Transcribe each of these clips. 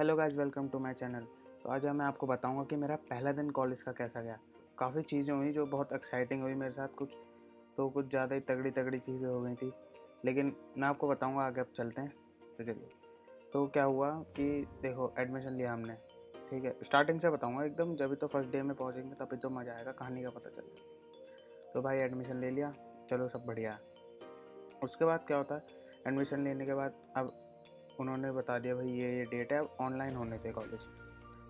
Hello guys, welcome to my channel. तो आज मैं आपको बताऊंगा कि मेरा पहला दिन कॉलेज का कैसा गया। काफ़ी चीज़ें हुई जो बहुत एक्साइटिंग हुई मेरे साथ, कुछ ज़्यादा ही तगड़ी तगड़ी चीज़ें हो गई थी, लेकिन मैं आपको बताऊंगा आगे। अब चलते हैं, तो चलिए। तो क्या हुआ कि देखो, एडमिशन लिया हमने, ठीक है। स्टार्टिंग से बताऊंगा एकदम, जब भी तो फर्स्ट डे में पहुंचेंगे तभी तो मज़ा आएगा, कहानी का पता चलेगा। तो भाई एडमिशन ले लिया, चलो सब बढ़िया। उसके बाद क्या होता है, एडमिशन लेने के बाद अब उन्होंने बता दिया भाई ये डेट है, अब ऑनलाइन होने थे कॉलेज।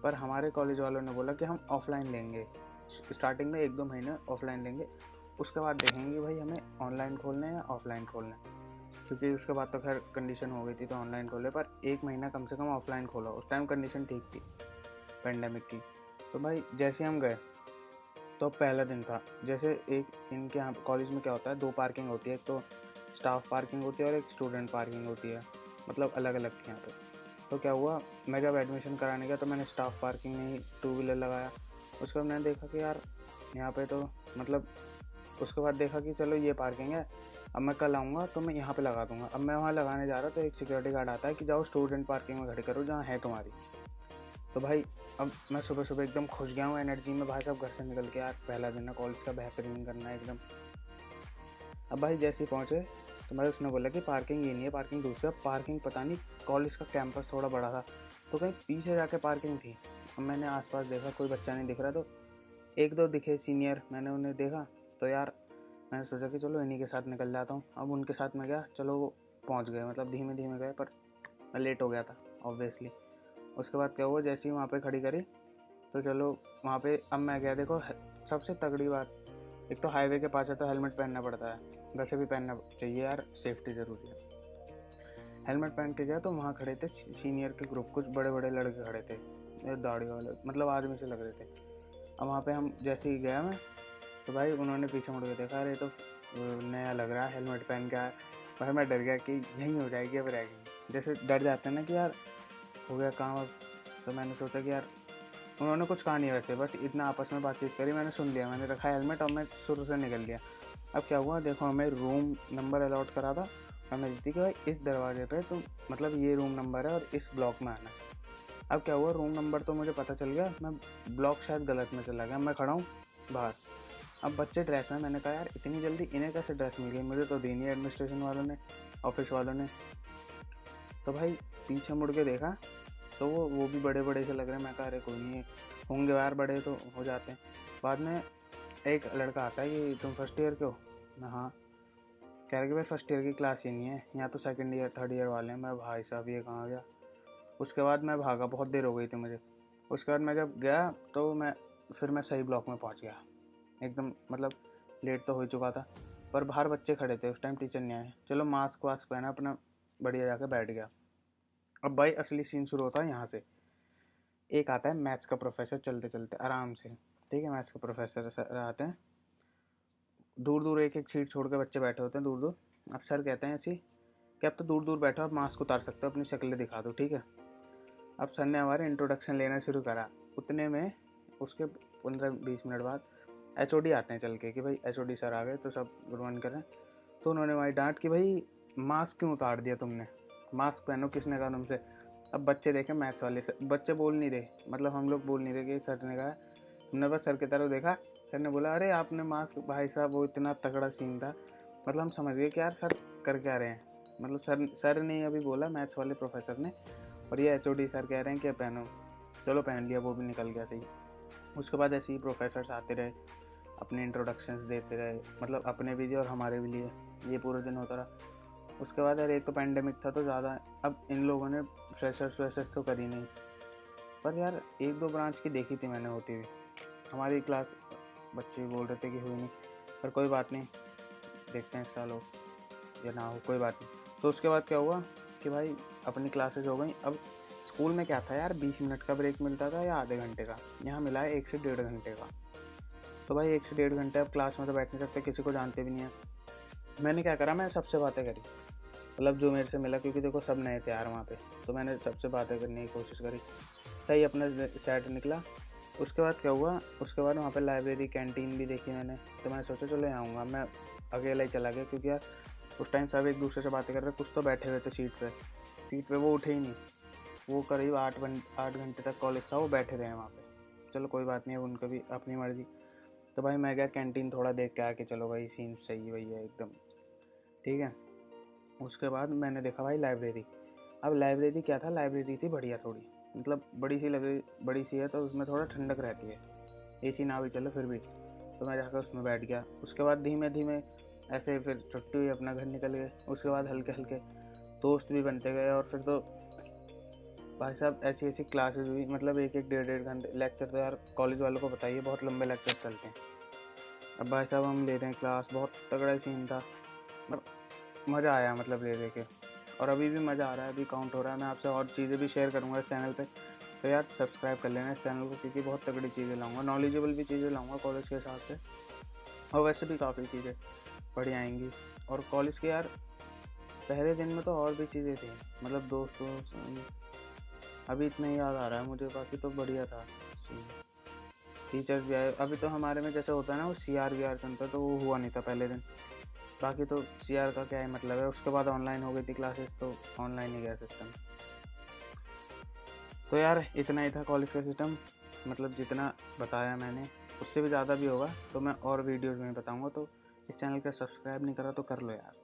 पर हमारे कॉलेज वालों ने बोला कि हम ऑफलाइन लेंगे, स्टार्टिंग में 1-2 महीने ऑफलाइन लेंगे, उसके बाद देखेंगे भाई हमें ऑनलाइन खोलना है या ऑफलाइन खोलना है। क्योंकि उसके बाद तो खैर कंडीशन हो गई थी तो ऑनलाइन खोले, पर 1 महीना कम से कम ऑफलाइन खोला। उस टाइम कंडीशन ठीक थी पेंडेमिक की। तो भाई जैसे हम गए तो पहला दिन था, जैसे एक इनके यहाँ कॉलेज में क्या होता है, 2 पार्किंग होती है, एक तो स्टाफ पार्किंग होती है और एक स्टूडेंट पार्किंग होती है, मतलब अलग अलग थी यहाँ पे। तो क्या हुआ, मैं जब एडमिशन कराने गया तो मैंने स्टाफ पार्किंग में ही 2 व्हीलर लगाया। उसके बाद मैंने देखा कि यार यहाँ पे तो मतलब, उसके बाद देखा कि चलो ये पार्किंग है, अब मैं कल आऊँगा तो मैं यहाँ पे लगा दूँगा। अब मैं वहाँ लगाने जा रहा तो एक सिक्योरिटी गार्ड आता है कि जाओ स्टूडेंट पार्किंग में खड़ी करो जहाँ है तुम्हारी। तो भाई अब मैं सुबह सुबह एकदम खुश गया हूँ एनर्जी में, भाई साहब घर से निकल के, यार पहला दिन है कॉलेज का, बेहतरीन करना है एकदम। अब भाई जैसे ही पहुँचे तो मैं उसने बोला कि पार्किंग ये नहीं है, पार्किंग दूसरी। अब पार्किंग पता नहीं, कॉलेज का कैंपस थोड़ा बड़ा था तो कहीं पीछे जाके पार्किंग थी। अब मैंने आसपास देखा, कोई बच्चा नहीं दिख रहा, तो 1-2 दिखे सीनियर, मैंने उन्हें देखा। तो यार मैंने सोचा कि चलो इन्हीं के साथ निकल जाता हूँ। अब उनके साथ में गया, चलो वो पहुँच गए, मतलब धीमे धीमे गए, पर मैं लेट हो गया था ऑब्वियसली। उसके बाद क्या हुआ, जैसे ही वहाँ पे खड़ी करी तो चलो वहाँ पे अब मैं गया। देखो सबसे तगड़ी बात, एक तो हाईवे के पास है तो हेलमेट पहनना पड़ता है, वैसे भी पहनना चाहिए यार, सेफ्टी ज़रूरी है। हेलमेट पहन के गया तो वहाँ खड़े थे सीनियर के ग्रुप, कुछ बड़े बड़े लड़के खड़े थे, दाढ़ी वाले, मतलब आदमी से लग रहे थे। अब वहाँ पे हम जैसे ही गया मैं, तो भाई उन्होंने पीछे मुड़ के देखा, अरे तो नया लग रहा है, हेलमेट पहन के आया। भाई मैं डर गया कि यहीं हो जाएगी अब रैगिंग, जैसे डर जाते हैं ना कि यार हो गया काम अब। तो मैंने सोचा कि यार, उन्होंने कुछ कहा नहीं वैसे, बस इतना आपस में बातचीत करी, मैंने सुन लिया, मैंने रखा हेलमेट और मैं शुरू से निकल लिया। अब क्या हुआ, देखो हमें रूम नंबर अलॉट करा था, हमें दी थी कि भाई इस दरवाजे पे तो मतलब ये रूम नंबर है और इस ब्लॉक में आना है। अब क्या हुआ, रूम नंबर तो मुझे पता चल गया, मैं ब्लॉक शायद गलत में चला गया, मैं खड़ा हूँ बाहर। अब बच्चे ड्रेस में, मैंने कहा यार इतनी जल्दी इन्हें कैसे ड्रेस मिल गई, मुझे तो दी नहीं एडमिनिस्ट्रेशन वालों ने, ऑफिस वालों ने। तो भाई पीछे मुड़ के देखा तो वो भी बड़े बड़े से लग रहे हैं। मैं कहा अरे कोई नहीं है, होंगे यार बड़े तो हो जाते हैं। बाद में एक लड़का आता है कि तुम फर्स्ट ईयर के हो, मैं हाँ। कह रहे कि भाई फर्स्ट ईयर की क्लास ही नहीं है यहाँ, तो सेकंड ईयर थर्ड ईयर वाले हैं। मैं भाई साहब ये कहाँ गया। उसके बाद मैं भागा, बहुत देर हो गई थी मुझे। उसके बाद मैं जब गया तो मैं सही ब्लॉक में पहुँच गया एकदम, मतलब लेट तो हो ही चुका था, पर बाहर बच्चे खड़े थे उस टाइम, टीचर नहीं आए। चलो मास्क वास्क पहना अपना, बढ़िया जाके बैठ गया। अब भाई असली सीन शुरू होता है यहाँ से। एक आता है मैथ्स का प्रोफेसर, चलते चलते आराम से, ठीक है, मैथ्स के प्रोफेसर सर आते हैं, दूर दूर एक एक सीट छोड़ के बच्चे बैठे होते हैं दूर दूर। अब सर कहते हैं ऐसी कि अब तो दूर दूर बैठो, आप मास्क उतार सकते हो, अपनी शक्लें दिखा दो, ठीक है। अब सर ने हमारे इंट्रोडक्शन लेना शुरू करा। उतने में उसके 15-20 मिनट बाद एचओडी आते हैं चल के कि भाई एचओडी सर आ गए, तो सब गुड मॉर्निंग कर रहे हैं। तो उन्होंने हमारी डांट कि भाई मास्क क्यों उतार दिया तुमने, मास्क पहनो, किसने कहा तुमसे। अब बच्चे देखे मैथ्स वाले, बच्चे बोल नहीं रहे, मतलब हम लोग बोल नहीं रहे कि सर ने कहा। हमने बस सर की तरफ देखा, सर ने बोला अरे आपने मास्क, भाई साहब वो इतना तगड़ा सीन था, मतलब हम समझ गए कि यार सर कर क्या रहे हैं। मतलब सर ने अभी बोला, मैथ्स वाले प्रोफेसर ने, और ये एचओडी सर कह रहे हैं कि पहनो। चलो पहन लिया, वो भी निकल गया सही। उसके बाद ऐसे ही प्रोफेसर्स आते रहे, अपने इंट्रोडक्शंस देते रहे, मतलब अपने भी दिए और हमारे भी लिए, ये पूरे दिन होता रहा। उसके बाद यार एक तो पैंडेमिक था तो ज़्यादा, अब इन लोगों ने फ्रेशर्स तो करी नहीं, पर यार 1-2 ब्रांच की देखी थी मैंने होती हुई। हमारी क्लास बच्चे बोल रहे थे कि हुई नहीं, पर कोई बात नहीं, देखते हैं इस साल हो या ना हो, कोई बात नहीं। तो उसके बाद क्या हुआ कि भाई अपनी क्लासेज हो गई। अब स्कूल में क्या था यार, 20 मिनट का ब्रेक मिलता था या आधे घंटे का, यहाँ मिला है 1 से 1.5 घंटे का। तो भाई 1 से 1.5 घंटे अब क्लास में तो बैठ नहीं सकते, किसी को जानते भी नहीं है। मैंने क्या करा, मैं सबसे बातें करी, मतलब जो मेरे से मिला, क्योंकि देखो सब नए थे यार वहाँ पे, तो मैंने सबसे बातें करने की कोशिश करी, सही अपना सेट निकला। उसके बाद क्या हुआ, उसके बाद वहाँ पे लाइब्रेरी कैंटीन भी देखी मैंने, तो मैं सोचा चलो यहाँ आऊँगा। मैं अकेला ही चला गया, क्योंकि यार उस टाइम सब एक दूसरे से बातें कर रहे, कुछ तो बैठे हुए थे सीट पे, वो उठे ही नहीं। वो करीब 8 घंटे तक कॉलेज था, वो बैठे रहे वहाँ पे। चलो कोई बात नहीं, अब उनका भी अपनी मर्ज़ी। तो भाई मैं गया कैंटीन, थोड़ा देख के आके चलो भाई सीन सही वही है एकदम ठीक है। उसके बाद मैंने देखा भाई लाइब्रेरी। अब लाइब्रेरी क्या था, लाइब्रेरी थी बढ़िया थोड़ी, मतलब बड़ी सी लग रही, बड़ी सी है तो उसमें थोड़ा ठंडक रहती है, एसी ना भी चलो फिर भी। तो मैं जाकर उसमें बैठ गया। उसके बाद धीमे धीमे ऐसे फिर छुट्टी हुई, अपना घर निकल गए। उसके बाद हल्के हल्के दोस्त भी बनते गए, और फिर तो भाई साहब ऐसी ऐसी क्लासेस हुई, मतलब 1-1 1.5 घंटे लेक्चर। तो यार कॉलेज वालों को बताइए, बहुत लंबे लेक्चर चलते हैं। अब भाई साहब हम ले रहे हैं क्लास, बहुत तगड़ा सीन था, पर मज़ा आया मतलब ले के। और अभी भी मज़ा आ रहा है, अभी काउंट हो रहा है। मैं आपसे और चीज़ें भी शेयर करूँगा इस चैनल पे, तो यार सब्सक्राइब कर लेना इस चैनल को, क्योंकि बहुत तगड़ी चीज़ें लाऊंगा, नॉलेजेबल भी चीज़ें लाऊंगा कॉलेज के हिसाब से, और वैसे भी काफ़ी चीज़ें बढ़िया आएंगी। और कॉलेज के यार पहले दिन में तो और भी चीज़ें थी, मतलब दोस्तों अभी इतना ही याद आ रहा है मुझे, बाकी तो बढ़िया था। टीचर्स भी आए। अभी तो हमारे में जैसे होता है ना वो CR चलता, तो वो हुआ नहीं था पहले दिन। बाकी तो CR का क्या ही मतलब है, उसके बाद ऑनलाइन हो गई थी क्लासेस, तो ऑनलाइन ही गया सिस्टम। तो यार इतना ही था कॉलेज का सिस्टम, मतलब जितना बताया मैंने उससे भी ज़्यादा भी होगा, तो मैं और वीडियोज़ में बताऊँगा। तो इस चैनल का सब्सक्राइब नहीं करा तो कर लो यार।